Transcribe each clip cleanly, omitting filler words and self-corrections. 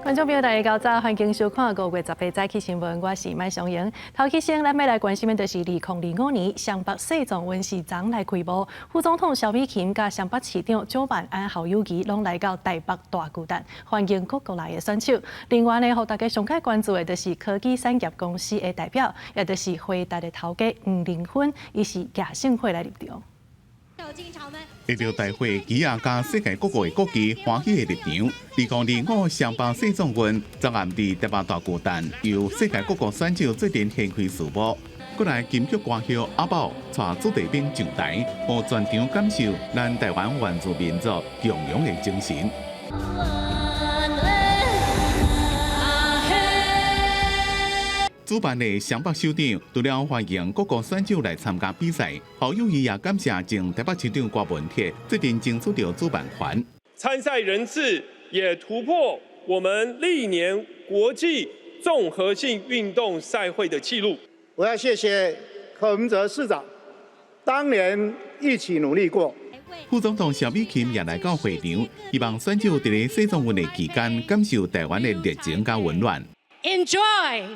观众朋友，大家到早，欢迎收看5月18日早起新闻，我是麦尚英。头起先，咱要来关心的就是2025年双北市总运市长来开幕，副总统萧美琴甲双北市长蒋万安校友谊拢来到台北大巨蛋，欢迎各国来的选手。另外呢，互大家上界关注的就是科技产业公司的代表，也就是辉达的头家黄玲芬，伊是亚盛会来入场。 会着大会旗下加世界各国的国旗欢喜的入场。2025双北市总运昨暗伫台北大巨蛋，由世界各国选手做阵掀开序幕。过来金曲歌后阿宝带子弟兵上台，互全场感受咱台湾原住民族强勇的精神。 主办的双北首长除了欢迎各国选手来参加比赛，校友谊也感谢前台北市长郭文铁最近争取到主办权。参赛人次也突破我们历年国际综合性运动赛会的纪录。我要谢谢柯文哲市长，当年一起努力过。 副总统萧美琴也来到会场，希望选手在咧市总运的期间感受台湾的热情甲温暖。Enjoy。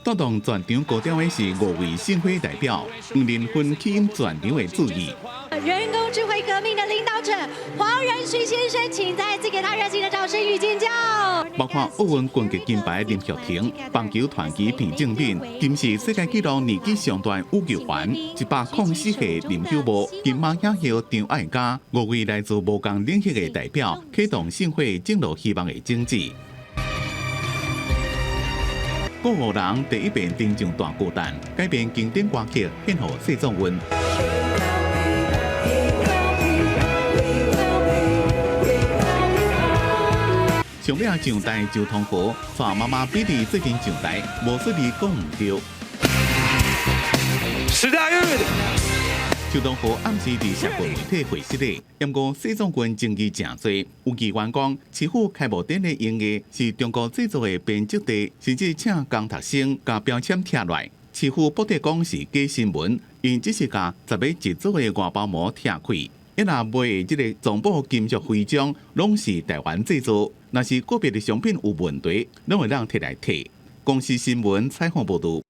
带动全场高调的是5位盛会代表，黄玲芬吸引全场的注意。人工智慧革命的领导者黄仁勋先生，请再次给他热情的掌声与尖叫。包括奥运拳击金牌林玉婷、棒球团旗皮正敏、金氏世界纪录年纪上大羽球员104岁林秀波、金马亚后张爱嘉，5位来自无同领域的代表，启动盛会进入希望的经济。 顾五人第一遍登上大巨蛋，改编经典歌曲献予市总运。上尾上台周同学带妈妈比利最近上台，无顺利讲唔对。时代运。 周同学暗时伫社会媒体会室里，验过市总运争议真多。有议员讲，市府开幕典礼用的是中国制造的编织地，甚至请工读生甲标签贴落。市府不得讲是假新闻，因只是甲10月一组的外包膜贴开。一若卖的这个总部金属徽章，拢是台湾制造。若是个别的商品有问题，拢会让摕来退。公司新闻采访报道。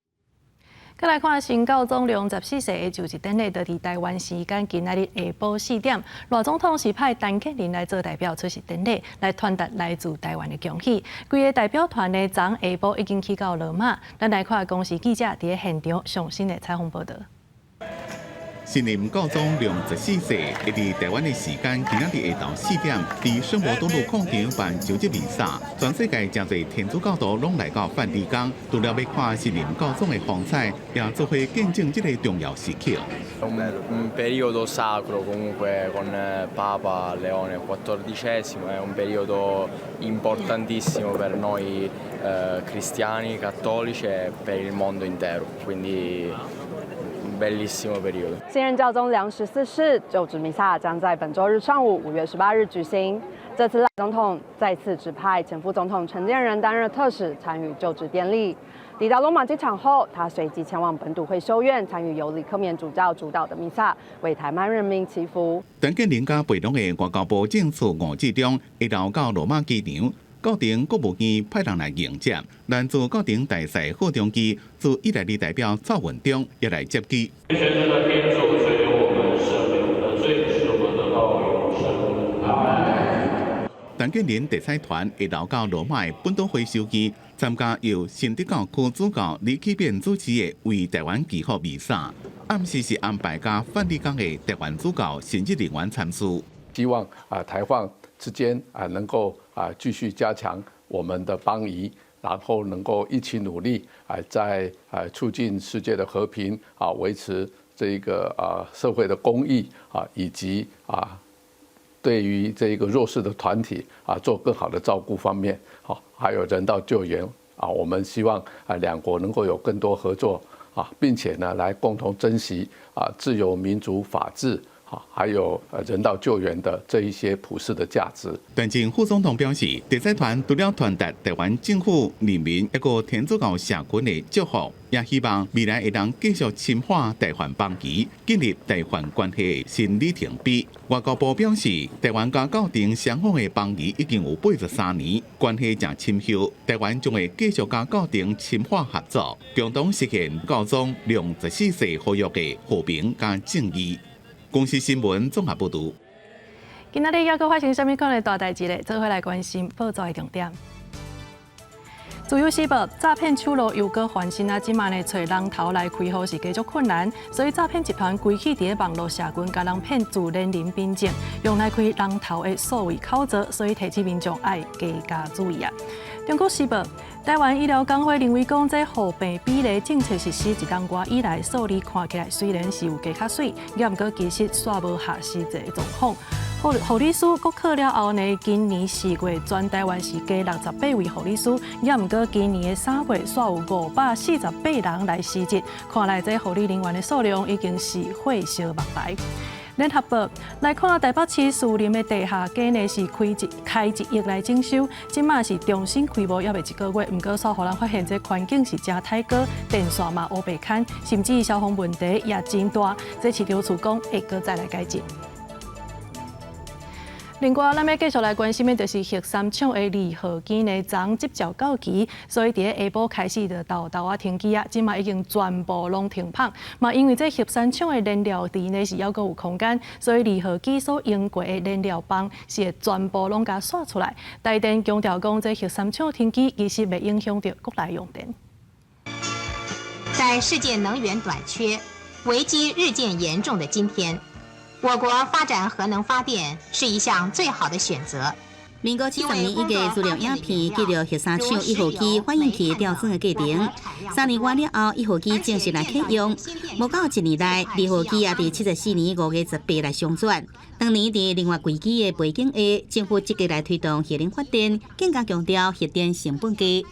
再来看新教总统14岁的就职典礼，就伫台湾时间今仔日下晡4点，赖总统是派陈建仁来做代表出席典礼，来传达来自台湾的恭喜。规个代表团呢，昨下晡已经去到罗马，咱来看公司记者伫现场上新的采访报道。 新任教总梁14岁，会伫台湾的时间今仔日下昼4点，伫圣母东路广场办就职弥撒。全世界真侪天主教徒拢来到梵蒂冈，除了要看新任教总的风采，也做伙见证这个重要时刻。Un periodo sacro comunque con Papa Leone XIV, è un periodo importantissimo per noi cristiani, cattolici e per il mondo intero, quindi bellissimo periodo. 新任教宗梁14世就职弥撒将在本周日上午5月18日举行。这次赖总统再次指派前副总统陈建仁担任特使参与就职典礼。抵达罗马机场后，他随即前往本笃会修院参与由李克勉主教主导的弥撒，为台湾人民祈福。陈建仁甲陪同的外交部政府吴志忠下昼到罗马机场。 高庭国务院派人来迎接，男自高庭大赛副中机自意大利代表赵文忠也来接机。全能的天主垂留我们生命的罪，使我们得到永生。阿门。陈建仁第三团下昼到罗马的本笃会修机，参加由新德教区主教李启勉主持的为台湾祈福弥撒。暗时是安排加梵蒂冈的台湾主教神职人员参事。希望台梵之间能够继续加强我们的邦谊，然后能够一起努力在促进世界的和平维持这个社会的公义以及对于这个弱势的团体做更好的照顾方面还有人道救援我们希望两国能够有更多合作并且呢来共同珍惜自由民主法治还有人道救援的这一些普世的价值。团前副总统表示，第三团除了传达台湾政府、人民一个天主教社群的祝福，也希望未来会当继续深化台湾邦谊，建立台湾关系的新里程碑。外交部表示，台湾甲教廷双方的邦谊已经有83年，关系正深厚，台湾将会继续甲教廷深化合作，共同实现教宗良14世呼吁的和平甲正义。公司新闻综合报道。今仔日还佫发生什么款的大代志咧？做伙来关心报纸的重点。自由时报诈骗手路又佫翻新啊！即卖呢，找人头来开户是继续困难，所以诈骗集团规起伫网络社群，甲人骗自年龄凭证，用来开人头的所谓口罩，所以提醒民众爱加注意啊！中国时报台湾医疗工会认为讲，这护病比例政策实施一冬多以来，数字看起来虽然是有加较水，也毋过其实煞无下实际的状况。护理师国考了后呢，今年4月全台湾是加68位护理师，也毋过今年的3月煞有548人来实习，看来这护理人员的数量已经是火烧目牌。联合报来看，台北市树林的地下街呢是开1亿来征收，即马是重新开幕，也未1个月，毋过所互人发现这环境是真太高，电线嘛乌白牵，甚至消防问题也真大，这市场处讲会阁再来改进。另外，咱要继续来关心的就是核三厂的2号机呢，昨接照到期，所以伫下晡开始就豆啊停机啊，即卖已经全部拢停放。嘛，因为这核三厂的燃料池呢是还阁有空间，所以2号机所用过的燃料棒是会全部拢甲刷出来。台电强调讲，这核三厂停机其实未影响到国内用电。在世界能源短缺、危机日渐严重的今天，我国发展核能发电是一项最好的选择。民国70年一个资料影片记录核三厂1号机反应器调整的过程。3年完了后，1号机正式来启用。无到1年内，2号机也伫74年5月18来上转。当年伫另外贵机的背景下，政府积极来推动核能发电，更加强调核电成本低。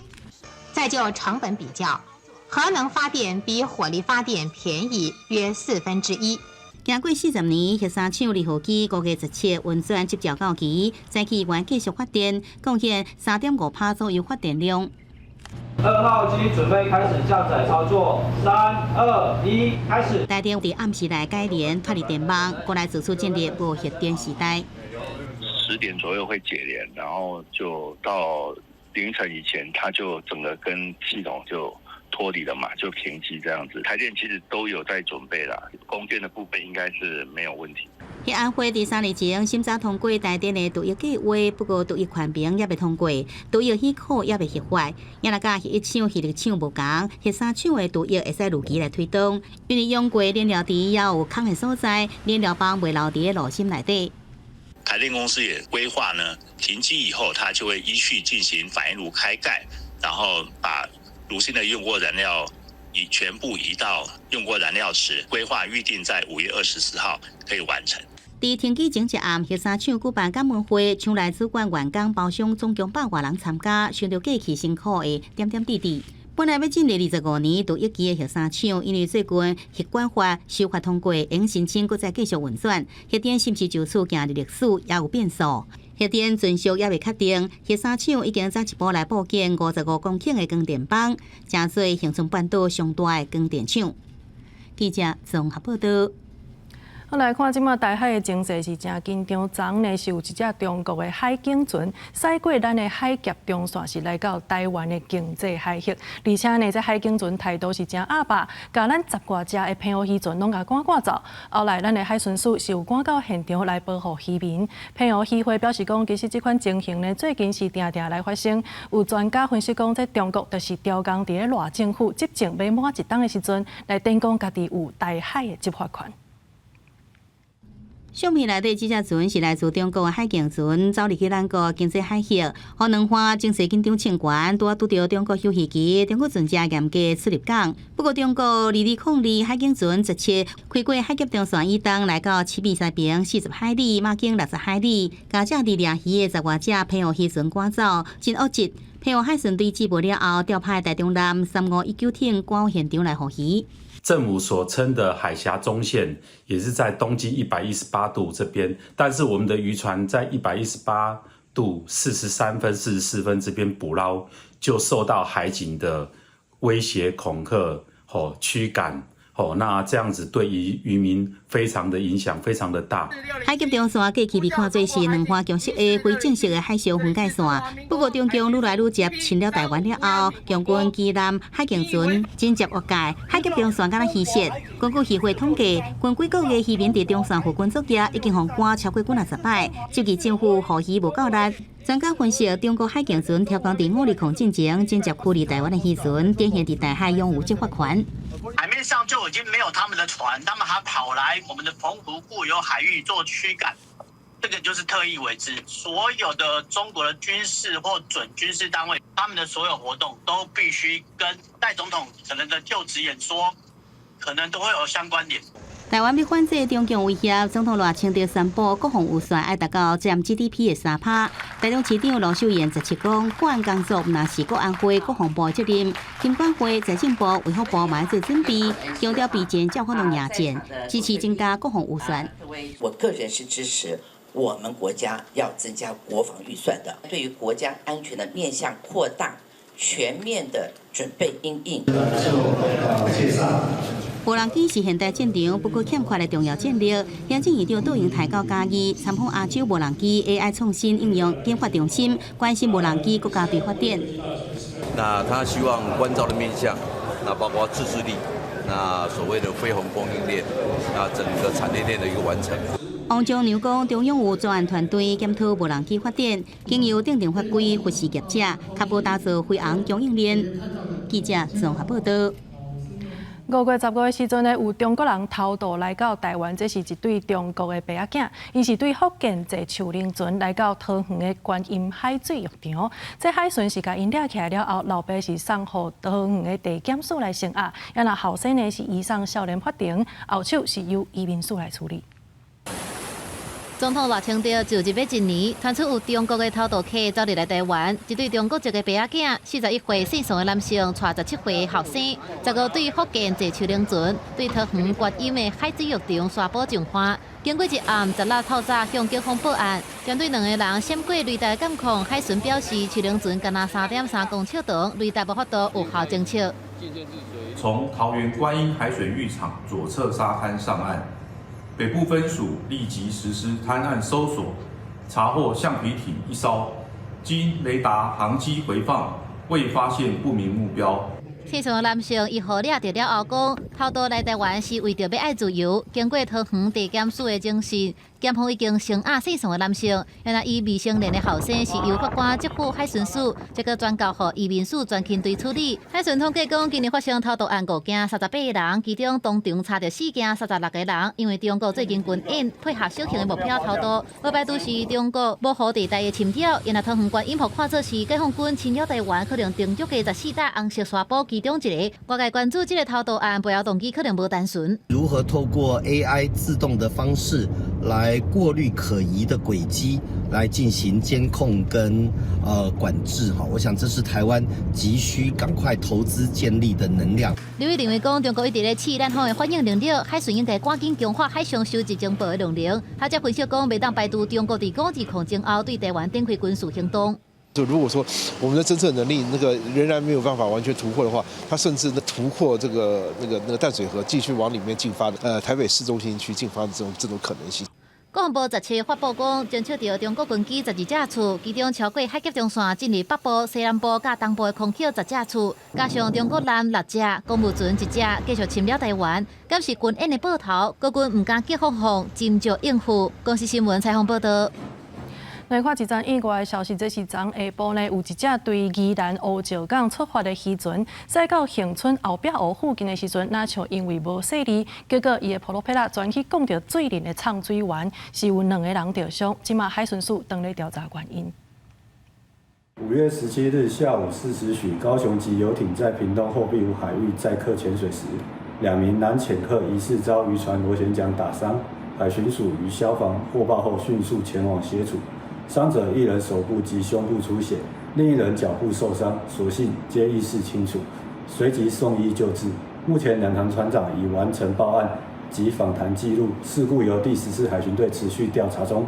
再就成本比较，核能发电比火力发电便宜约1/4。经过40年，核三厂2号机5月17运转接照到期，再起源继续发电，贡献3.5%左右发电量。2号机准备开始降载操作，3、2、1，开始。台电伫暗时来改联脱离电网，过来自此建立无核电时代。10点左右会解联，然后就到凌晨以前，它就整个跟系统就脱离了嘛，就停机这样子。台电其实都有在准备啦，供电的部分应该是没有问题。核安会伫3年前审查通过台电的独一计划，不过独一宽屏也未通过，独一许可也未核发。也来甲核1厂、核2厂无同，核三厂的独一会使如期来推动，因为用过燃料池也有空的所在，燃料棒未留伫路芯内底。台电公司也规划呢，停机以后，它就会依序进行反应炉开盖，然后把炉芯的用过燃料全部移到用过燃料池，规划预定在5月24号可以完成。伫停机前一暗，核三厂举办感恩会，厂内主管员工包厢总共100多人参加，想到过去辛苦的点点滴滴。本来要进入25年独一期的核三厂，因为最近核管法修法通过，应申请再继续运转。核电是不是就此行入历史，也有变数。核电存续也未确定。核三厂已经早一步来布建55公顷的光电房，真做恒春半岛上大的光电厂。记者综合报道。来看即马台海的情势是真紧张，昨呢是有一只中国的海警船驶过咱的海峡中线，是来到台湾的经济海域，而且呢，这海警船态度是真阿爸，甲咱10多只的澎湖渔船拢甲赶走。后来咱的海巡署是有赶到现场来保护渔民。澎湖渔会表示讲，其实这款情形呢，最近是定定来发生。有专家分析讲，这中国就是调工伫咧赖政府执政未满1冬的时阵，来登讲家己有台海的执法权。相片内底这只船是来自中国的海警船，走入去咱国经济海域，互两方情势紧张情关，拄到中国休渔期，中国船只严格出入港。不过，中国2002海警船17开过海峡中线以东，来到7米西平40海里，马经60海里，甲这伫掠鱼的10多只澎湖渔船赶走，真恶质。澎湖海巡队接报了后，调派台中舰35119艇赶到现场来护渔。政府所称的海峡中线也是在东经118度这边，但是我们的渔船在118度43分、44分这边捕捞，就受到海警的威胁、恐吓、驱赶。那这样子对于渔民非常的影响，非常的大。海峡中线过去被看作是两岸共识的非正式的海上分界线，不过中共愈来愈接侵了台湾了后，共军基南海警船真接越界，海峡中线敢若稀释。根据协会统计，近几个月渔民伫中线附近作业已经互赶超过50摆，涉及政府护渔无够力。专家分析，中国海警船调降伫5日空进前，真接驱离台湾的渔船，典型伫大海拥有执法权。海面上就已经没有他们的船，他们还跑来我们的澎湖固有海域做驱赶，这个就是特意为之。所有的中国的军事或准军事单位，他们的所有活动都必须跟戴总统可能的就职演说，可能都会有相关联。台湾要反制中共威胁，总统赖清德宣布国防预算爱达到占 GDP 的3%。台中市长卢秀燕17讲，国安工作若是国安会、国防部的责任，金管会、财政部、卫福部嘛要做准备，强调比战较可能赢战，支持增加国防预算。我个人是支持我们国家要增加国防预算的，对于国家安全的面向扩大，全面的准备因应。无人机是现代战场不过欠缺的重要战略。行政院长杜英台到嘉义参访亚洲无人机 AI 创新应用研发中心，关心无人机国家队发展。那他希望关照的面向，那包括自制力，那所谓的非鸿供应链，那整个产业链的一个完成。王忠牛讲，中央有专案团队检讨无人机发展，经由订定法规扶持业者，确保打造飞航供应链。记者综合报道。5月15日时阵呢，有中国人偷渡来到台湾，这是一对中国的爸仔囝，伊是对福建坐树林船来到桃园的观音海水浴场。这海船是甲因掠起来了后，老爸是送互桃园的地检署来审押，也那后生呢是移送少年法庭，后手是由移民署来处理。总统赖清德就入要1年，传出有中国的偷渡客走入来台湾，一对中国籍的爸仔囝，41岁姓宋的男性，带17岁的后生，15对福建坐树林船，对桃园观音的海水浴场刷保上花。经过一暗10日透早向警方报案，针对2个人闪过雷达监控，海巡表示树林船干那3.3公尺长，雷达无法度有效侦测。从桃园观音海水浴场左侧沙滩上岸。北部分署立即实施滩岸搜索，查获橡皮艇1艘，经雷达航机回放，未发现不明目标。姓宋的男性伊号掠着了后讲，偷渡来台湾是为着要爱自由，经过桃园地检署的侦讯，检方已经声押姓宋的男性，原来伊未成年的后生是由法官接赴海巡署，再个转交予移民署专勤队处理。海巡统计讲，今年发生偷渡案5件，38个人，其中当场查到4件，36个人，因为中国最近军演配合小型的目标偷渡，无排除是中国保护地带的侵扰。原来桃园观音埔看作是解放军侵扰台湾，可能定足的14大红色沙堡其中一个。外界关注这个偷渡案背后动机可能无单纯。如何透过 AI 自动的方式来过滤可疑的轨迹，来进行监控跟管制哈，我想这是台湾急需赶快投资建立的能量。刘宇认为讲，中国一直咧试咱方的反应能力，海巡应该赶紧强化海上收集情报的能力。他则分析讲，未当排除中国伫5日抗争后对台湾展开军事行动。就如果说我们的侦测能力仍然没有办法完全突破的话，它甚至突破这个淡水河，继续往里面进发的台北市中心区进发的这种可能性。国防部17日发布讲，侦测到中国军机12架次，其中超过海峡中线进入北部、西南部、甲东部的空隙10架次，加上中国艦6架、公务船1架，继续侵扰台湾。敢是军演的报头，国军唔敢急放放，斟酌应付。公司新闻采访报道。来看一张意外的消息，这是昨下晡呢，有一只对宜兰乌石港出发的渔船，驶到恒春后壁湖附近的时阵，那像因为无细力，结果伊的普罗佩拉转去讲到水里的畅水员，是有2个人受伤。今嘛海巡署当咧调查原因。5月17日下午4时许，高雄籍游艇在屏东后壁湖海域载客潜水时，2名男潜客疑似遭渔船螺旋桨打伤，海巡署与消防获报后迅速前往协助。伤者1人手部及胸部出血，另1人脚部受伤，所幸皆意识清楚，随即送医救治。目前两航船长已完成报案及访谈记录，事故由第14海巡队持续调查中。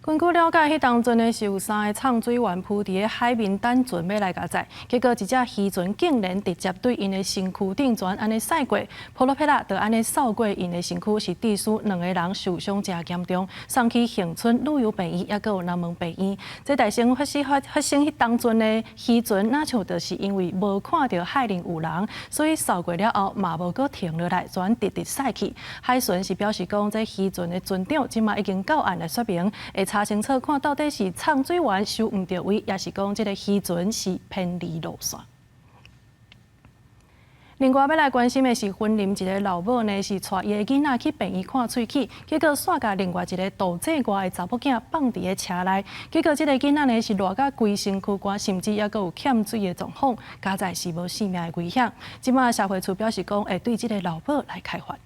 根据了解，迄当阵呢是有3个唱水员浮伫海面等船要来甲载，结果一只渔船竟然直接对因的身躯顶船安尼驶过，普罗佩拉就安尼扫过因的身躯，是致使2个人受伤真严重，送去恒春旅游病院，也搁有南门病院。这大新闻发生迄当阵的渔船，哪像就是因为无看到海面有人，所以扫过了后嘛无搁停落来，船直直驶去。海巡是表示讲，这渔船的船长即马已经到案来说明，会查清楚看到底是唱水员收唔到位，也是讲这个渔船是偏离路线。另外要来关心的是，婚林一个老母呢是带伊的囡仔去病院看喙齿，结果煞甲另外一个肚子外的查某囝放伫个车内，结果这个囡仔呢是热甲规身躯寒，甚至也阁有欠水的状况，加在是无性命的危险。即马社会处表示讲，会对这个老母来开罚。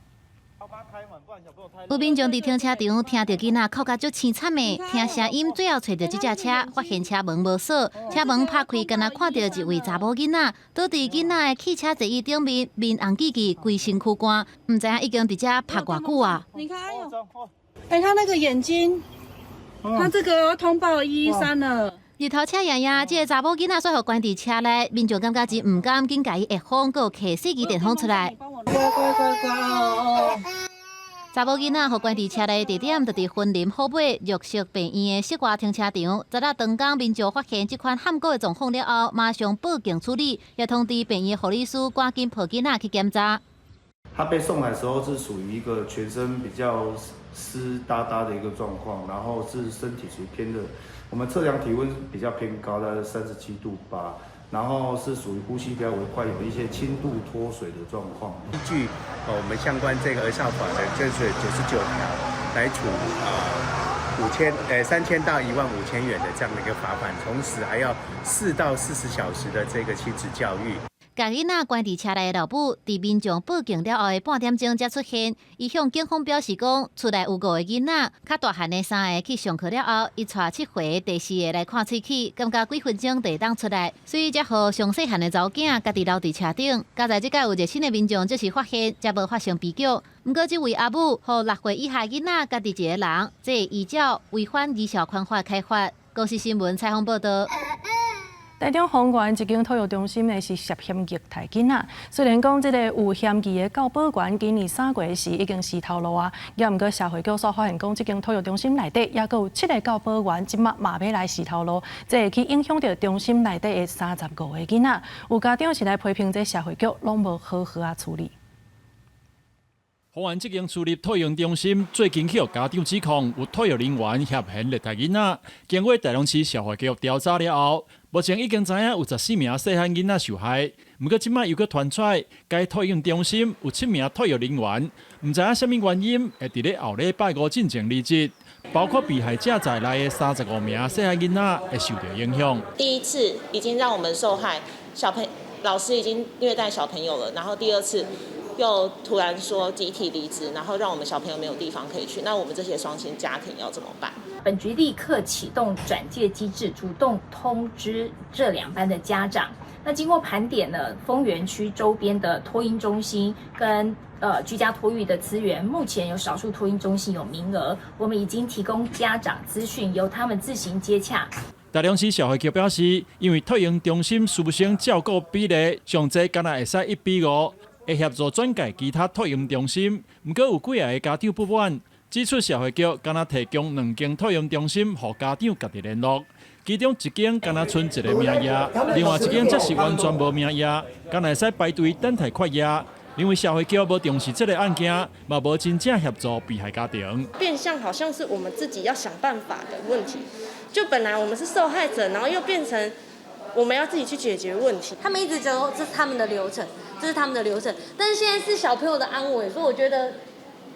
有民众伫停车场听到囡仔哭甲足凄惨的，听声音最后找到这只车，发现车门无锁，车门拍开，敢若看到一位查某囡仔倒伫囡仔的汽车座椅顶面，面红记记，规身躯干，唔知影已经伫遮拍偌久啊！你看，他那个眼睛，他这个要通报113了。日头车爷爷，这个查某囡仔说互关伫车内，民众感觉真唔甘，紧甲伊下风，佮摕4支电风出来。乖哦！查某囡仔互关伫车内地点，就伫婚林后尾绿色病院的室外停车场。早到长工，民众发现这款喊过的状况了后，马上报警处理，也通知病院护理师赶紧抱囡仔去检查。他被送来的时候是属于一个全身比较湿哒哒的一个状况，然后是身体属于偏热。我们测量体温比较偏高，大概37度8。然后是属于呼吸比较为快，有一些轻度脱水的状况。依据我们相关这个儿少法的这是99条来处3000到15000元的这样的一个罚款，同时还要4到40小时的这个亲子教育。甲囡仔关伫车内的老母，伫民众报警了后的半点钟才出现。伊向警方表示讲，厝内有5个囡仔，较大汉的3个去上课了后，伊带7岁第4个来看喙齿，感觉几分钟就当出来，所以才互上细汉的查某囝家己留伫车顶。加在即届有热心的民众即时发现，才无发生悲剧。毋过，这位阿母互6岁以下囡仔家己一个人，这依照违反儿少款法开罚。公视新闻采访报道。台中丰原一间托育中心呢是涉嫌虐待囡仔，虽然讲这个有嫌疑的教保员今年3月时已经洗头路啊，也毋过社会局所发现讲，这间托育中心内底也阁有7个教保员，即马嘛要来洗头路，这会去影响到中心内底的35个囡仔。有家长是来批评这社会局拢无好好啊处理。丰原这间私立托育中心最近去互家长指控有托育人员涉嫌虐待囡仔，经过台中市社会局调查了后，目前已经知影有14名细汉囡仔受害。不过，即摆又搁传出来，该托育中心有7名托育人员，唔知影什么原因会伫咧后礼拜5进前离职，包括被害者在内的35名细汉囡仔会受到影响。第一次已经让我们受害，老师已经虐待小朋友了，然后第2次又突然说集体离职，然后让我们小朋友没有地方可以去，那我们这些双薪家庭要怎么办？本局立刻启动转介机制，主动通知这2班的家长。那经过盘点呢，丰原区周边的托婴中心跟居家托育的资源，目前有少数托婴中心有名额，我们已经提供家长资讯，由他们自行接洽。台中市社会局表示，因为托婴中心师生照顾比例上济，敢若会使1比5。会协助转介其他托婴中心，不过有几个家长不满，指出社会局敢若提供2间托婴中心，互家长家己联络，其中1间敢若剩1个名额，另外1间则是完全无名额，敢若会使排队等待缺额。因为社会局无重视这个案件，嘛无真正协助被害家庭，变相好像是我们自己要想办法的问题。就本来我们是受害者，然后又变成我们要自己去解决问题。他们一直觉得这是他们的流程，这是他们的流程，但是现在是小朋友的安危，所以我觉得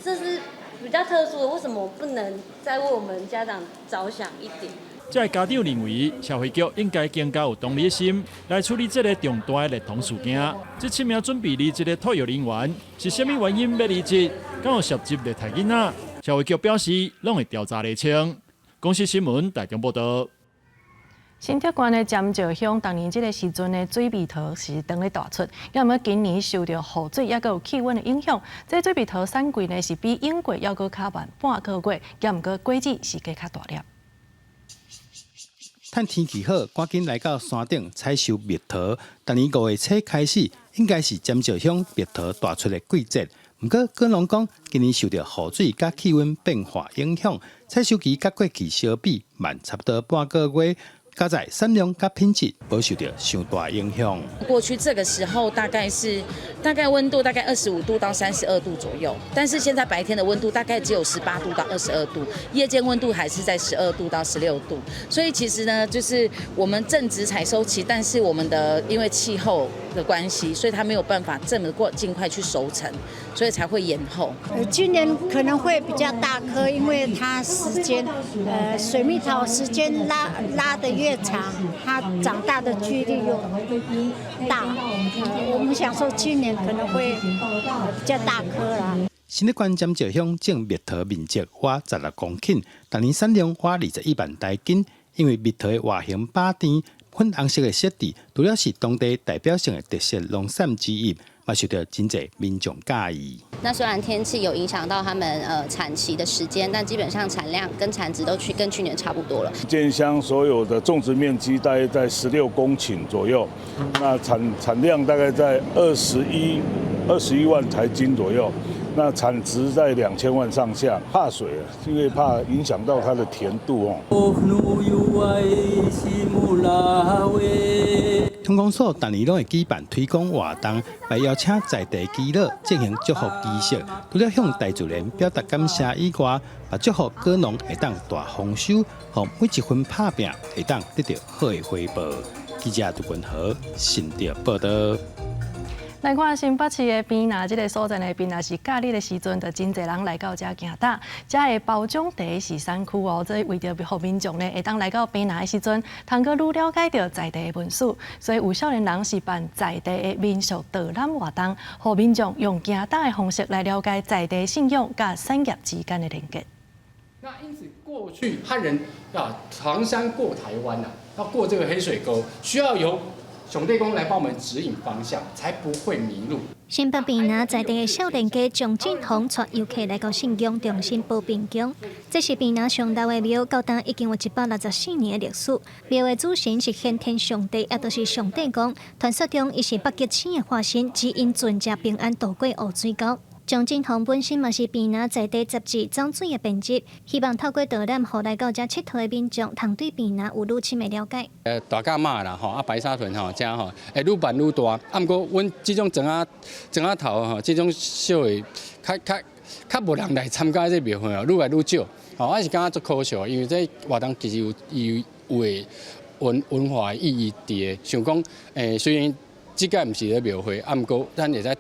这是比较特殊的。为什么不能再为我们家长着想一点？这家长认为，社会局应该更加有同理心来处理这个重大的劣童事件。这7名准备离职的托育人员是什么原因要离职？敢有涉及虐待囡仔？社会局表示，拢会调查厘清。公视新闻台中报道。新竹县的尖石乡，当年这个时阵的水蜜桃是当咧大出，要么今年受到雨水也有气温的影响，这水蜜桃产季呢是比英国要搁较慢半个月，也毋过果子是加较大粒。趁天气好，赶紧来到山顶采收蜜桃。当年5月初开始，应该是尖石乡蜜桃大出的季节。不过，果农讲，今年受到雨水甲气温变化影响，采收期甲过期相比慢差不多半个月。加在产量甲品质无受到上大影响。过去这个时候大概温度大概25度到32度左右，但是现在白天的温度大概只有18度到22度，夜间温度还是在12度到16度。所以其实呢，就是我们正值采收期，但是我们的因为气候的关系，所以它没有办法这么尽快去熟成，所以才会延后。今年可能会比较大颗，因为它时间水蜜桃时间拉得越长，它长大的几率又大。我们想说今年可能会比较大颗啦。新竹县尖石乡种蜜桃面积约16公顷，当年产量约21万大斤。因为蜜桃的外形巴甜、粉红色的色地，除了是当地代表性的特色农产之一，也受到真侪民众介意。那虽然天气有影响到他们产期的时间，但基本上产量跟产值都跟去年差不多了。建乡所有的种植面积大概在16公顷左右，那产量大概在21万台斤左右。那产值在2000万上下，怕水啊，因为怕影响到它的甜度哦。乡公所当年拢会举办推广活动，来邀请在地耆老进行祝福仪式，除了向大自然表达感谢以外，也祝福果农会当大丰收，和每一分打拼会当得到好的回报。记者杜君豪，新竹报道。来看新北市的边呐，这个所在的边呐是假日的时阵，就真侪人来到这行搭。这的包种地是山区哦，这为着互民众呢会当来到边呐的时阵，通过愈了解到在地的文史，所以有少年人是办在地的民俗导览活动，互民众用行搭的方式来了解在地信仰甲产业之间的连结。那因此，过去汉人唐山过台湾要过这个黑水沟，需要由上帝公来帮我们指引方向，才不会迷路。新北边呐在地的少年家蒋振宏带游客来到信仰中心报平宫，这是边呐上大的庙，高达已经有164年的历史。庙的主神是先天上帝，也就是上帝公。传说中，伊是北极星的化身，指引全家平安渡过乌水沟。蒋振宏本身嘛是边呐在地杂志漳水的编辑，希望透过导览，互来到这佚佗的民众，通对边呐有愈深的了解。大甲马啦吼，白沙屯吼，真吼会愈办愈大。啊，毋过阮这种庄仔头吼，这种小的较无人来参加这庙会哦，愈来愈少。吼，我是感觉足可惜，因为这活动其实有的文化意义伫的。想讲虽然即届毋是咧庙会，啊，毋过咱会使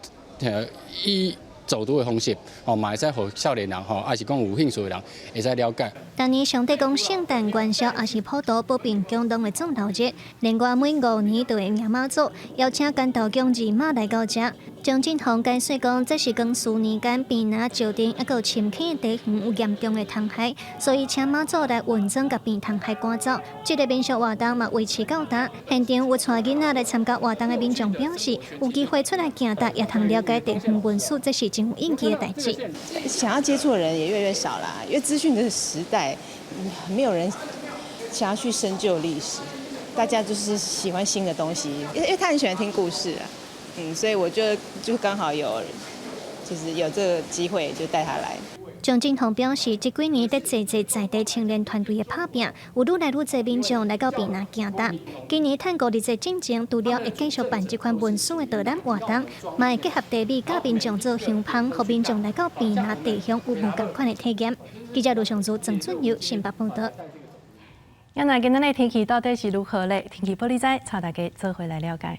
以走读的方式，嘛会使互少年人还是讲有兴趣的人会使了解。当年上帝公圣诞元宵也是普渡保平宫东的重头节，另外每5年都会迎妈祖，邀请干道宫二妈来到这。蒋振宏解释讲，这是讲数年间边呐石田还有深坑的地方有严重的虫害，所以请妈祖来运装甲边虫害赶走。这个民俗活动嘛维持到达，现场有带囡仔来参加活动的民众表示，有机会出来行搭，也通了解地方文史，这是真有意义的代志。想要接触的人也越来越少啦，因为资讯的时代，没有人想要去深究历史，大家就是喜欢新的东西，因为他很喜欢听故事啊，所以我就刚好有这个机会就带他来。蒋振宏表示，这几年在济在地青年团队的打拼，有愈来愈多民众来到边呐行搭。今年趁50进前，除了会继续办这款文史的导览活动，嘛会结合地米甲民众做香香，让民众来到边呐地乡有无同款的体验。记者卢尚珠、郑春友新北报道。今仔日的天气到底是如何呢？天气玻璃仔带大家做回来了解。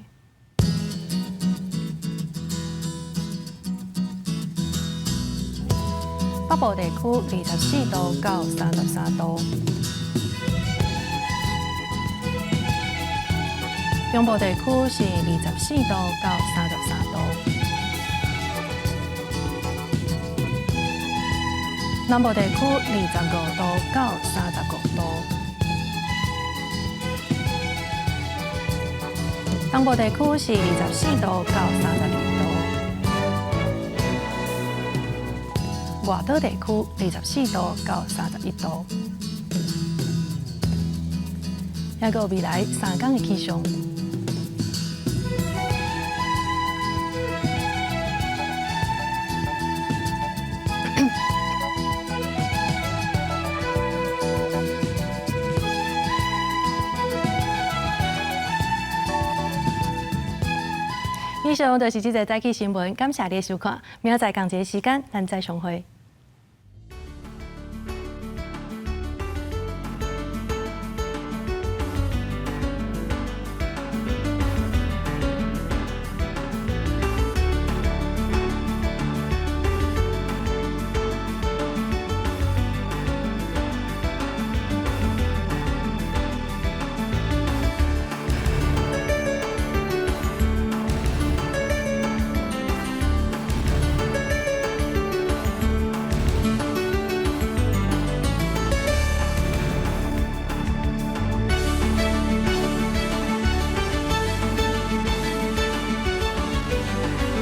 北部地区24度到33度，中部地区是24度到33度，南部地区25度到35度，东部地区是24度到32度，外岛地区24度到31度。还有未来3天的气象。以上就是这则早起新闻，感谢你的收看。明仔载同一个时间，咱再相会。